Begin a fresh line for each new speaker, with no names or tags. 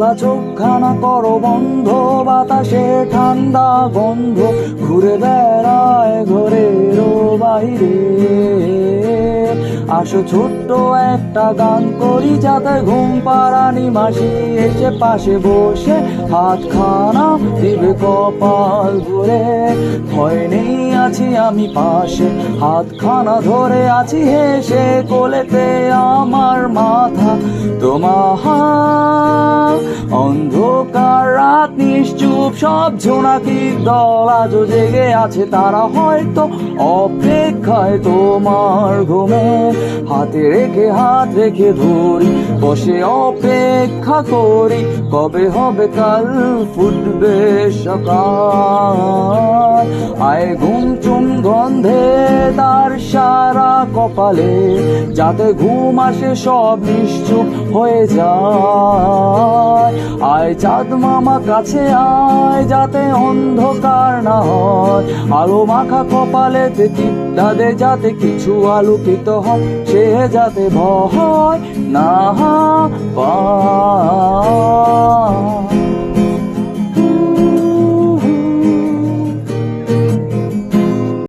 খোলা চোখখানা করো বন্ধ, বাতাসে ঠান্ডা গন্ধ ঘুরে বেড়ায় ঘরের বাইরে। আসো ছোট্ট একটা গান করি, যাতে ঘুম পাড়ানি মাসি এসে পাশে বসে হাতখানা দিবে কপাল ভরে। ভয় নেই আছি আমি পাশে, হাতখানা ধরে আছি হেসে, কোলেতে আমার মাথা তোমার। অন্ধকার রাত নিশ্চুপ, সব ঝোনাকির দল আজও জেগে আছে, তারা হয়তো অপেক্ষায় তোমার ঘুমে। হাতে রেখে হাত রেখে ধরি, বসে অপেক্ষা করি, কবে হবে কাল ফুটবে সকাল। আয় ঘুম চুম গন্ধে তার সারা কপালে, যাতে ঘুম আসে সব নিশ্চুপ হয়ে যায়। আয় চাঁদ মামা কাছে আয়, যাতে অন্ধকার না হয়, আলো মাখা কপালেতে টিপটা দে, যাতে কিছু আলোকিত হয়, সে যাতে ভয় না পায়।